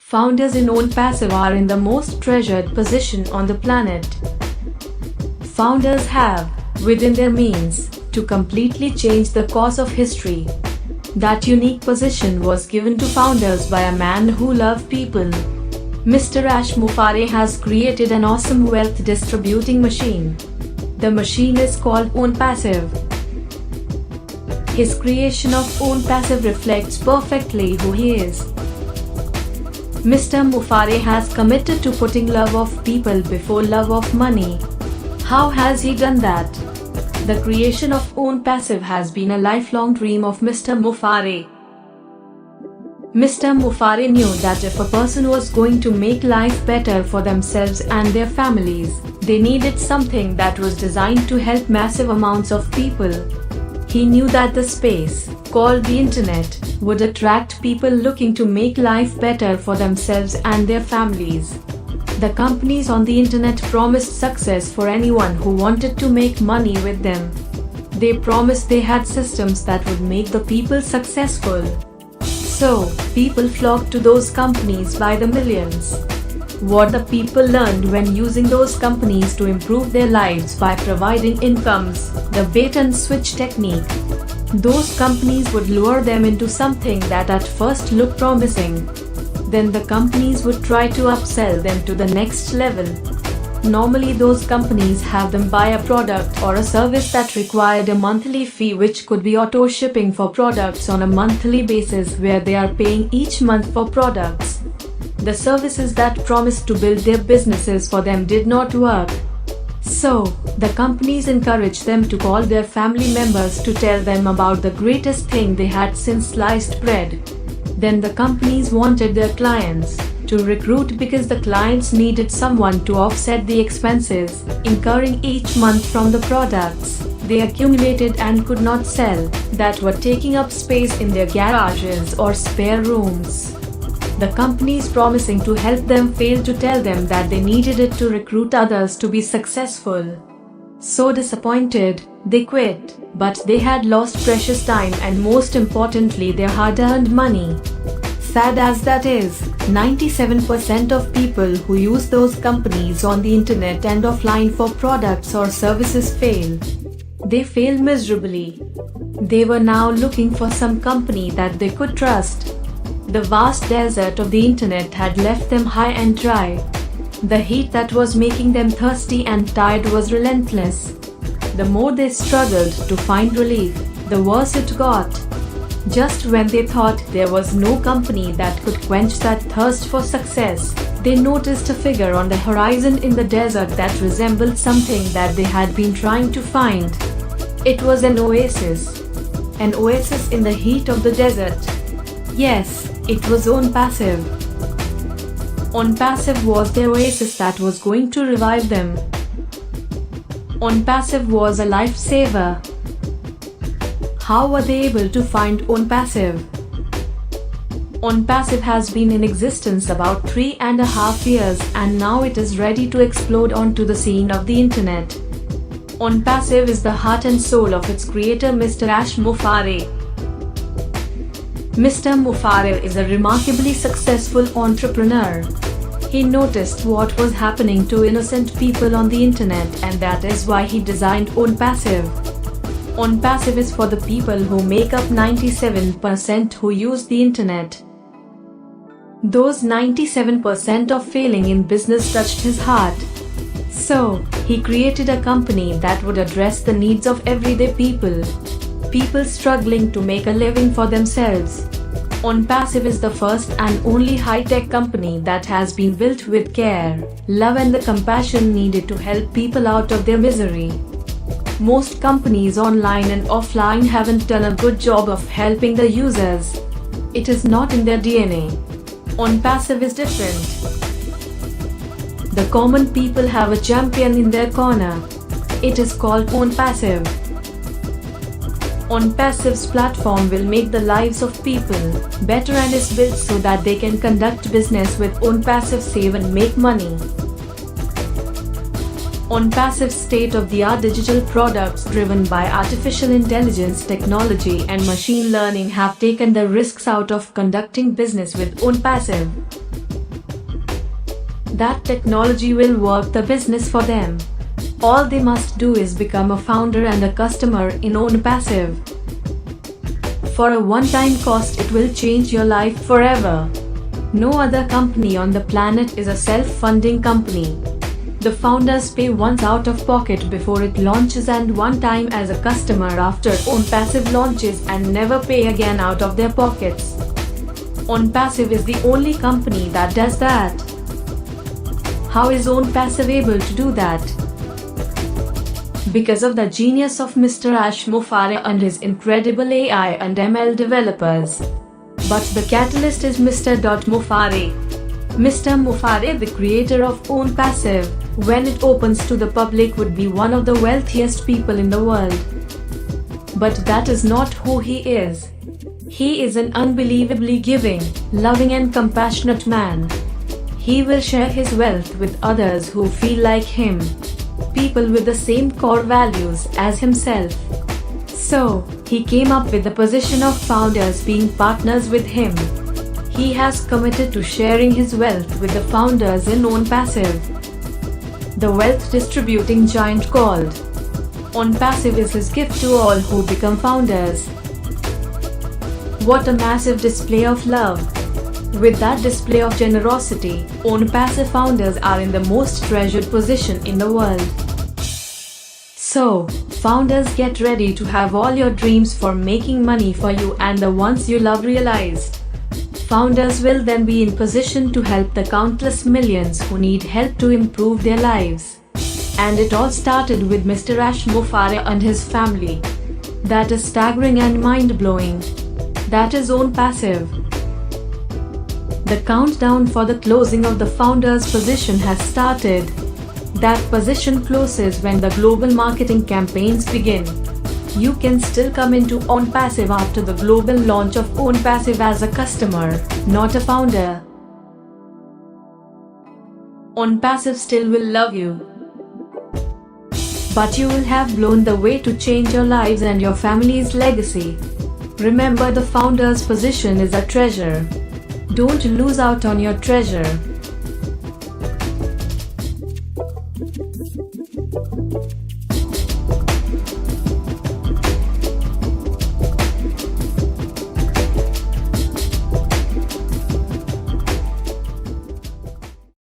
Founders in ONPASSIVE are in the most treasured position on the planet. Founders have, within their means, to completely change the course of history. That unique position was given to founders by a man who loved people. Mr. Ash Mufareh has created an awesome wealth distributing machine. The machine is called ONPASSIVE. His creation of ONPASSIVE reflects perfectly who he is. Mr. Mufareh has committed to putting love of people before love of money. How has he done that? The creation of ONPASSIVE has been a lifelong dream of Mr. Mufareh. Mr. Mufareh knew that if a person was going to make life better for themselves and their families, they needed something that was designed to help massive amounts of people. He knew that the space, called the internet, would attract people looking to make life better for themselves and their families. The companies on the internet promised success for anyone who wanted to make money with them. They promised they had systems that would make the people successful. So, people flocked to those companies by the millions. What the people learned when using those companies to improve their lives by providing incomes, the bait and switch technique. Those companies would lure them into something that at first looked promising. Then the companies would try to upsell them to the next level. Normally those companies have them buy a product or a service that required a monthly fee, which could be auto shipping for products on a monthly basis where they are paying each month for products. The services that promised to build their businesses for them did not work. So, the companies encouraged them to call their family members to tell them about the greatest thing they had since sliced bread. Then the companies wanted their clients to recruit because the clients needed someone to offset the expenses incurring each month from the products they accumulated and could not sell, that were taking up space in their garages or spare rooms. The companies promising to help them failed to tell them that they needed it to recruit others to be successful. So disappointed, they quit, but they had lost precious time and most importantly their hard-earned money. Sad as that is, 97% of people who use those companies on the internet and offline for products or services fail. They fail miserably. They were now looking for some company that they could trust. The vast desert of the internet had left them high and dry. The heat that was making them thirsty and tired was relentless. The more they struggled to find relief, the worse it got. Just when they thought there was no company that could quench that thirst for success, they noticed a figure on the horizon in the desert that resembled something that they had been trying to find. It was an oasis. An oasis in the heat of the desert. Yes, it was ONPASSIVE. ONPASSIVE was the oasis that was going to revive them. ONPASSIVE was a lifesaver. How were they able to find ONPASSIVE? ONPASSIVE has been in existence about 3.5 years and now it is ready to explode onto the scene of the internet. ONPASSIVE is the heart and soul of its creator Mr. Ash Mufareh. Mr. Mufareh is a remarkably successful entrepreneur. He noticed what was happening to innocent people on the internet and that is why he designed ONPASSIVE. ONPASSIVE is for the people who make up 97% who use the internet. Those 97% of failing in business touched his heart. So, he created a company that would address the needs of everyday people. People struggling to make a living for themselves. ONPASSIVE is the first and only high-tech company that has been built with care, love and the compassion needed to help people out of their misery. Most companies online and offline haven't done a good job of helping the users. It is not in their DNA. ONPASSIVE is different. The common people have a champion in their corner. It is called ONPASSIVE. ONPASSIVE's platform will make the lives of people better and is built so that they can conduct business with ONPASSIVE, save and make money. ONPASSIVE's state-of-the-art digital products driven by artificial intelligence technology and machine learning have taken the risks out of conducting business with ONPASSIVE. That technology will work the business for them. All they must do is become a founder and a customer in ONPASSIVE. For a one-time cost, it will change your life forever. No other company on the planet is a self-funding company. The founders pay once out of pocket before it launches and one time as a customer after ONPASSIVE launches and never pay again out of their pockets. ONPASSIVE is the only company that does that. How is ONPASSIVE able to do that? Because of the genius of Mr. Ash Mofare and his incredible AI and ML developers. But the catalyst is Mr. Mofare. Mr. Mofare, the creator of ONPASSIVE, when it opens to the public would be one of the wealthiest people in the world. But that is not who he is. He is an unbelievably giving, loving and compassionate man. He will share his wealth with others who feel like him. People with the same core values as himself. So, he came up with the position of founders being partners with him. He has committed to sharing his wealth with the founders in ONPASSIVE, the wealth distributing giant called. ONPASSIVE is his gift to all who become founders. What a massive display of love! With that display of generosity, ONPASSIVE founders are in the most treasured position in the world. So, founders, get ready to have all your dreams for making money for you and the ones you love realized. Founders will then be in position to help the countless millions who need help to improve their lives. And it all started with Mr. Ash Mofare and his family. That is staggering and mind-blowing. That is ONPASSIVE. The countdown for the closing of the founder's position has started. That position closes when the global marketing campaigns begin. You can still come into ONPASSIVE after the global launch of ONPASSIVE as a customer, not a founder. ONPASSIVE still will love you. But you will have blown the way to change your lives and your family's legacy. Remember, the founder's position is a treasure. Don't lose out on your treasure.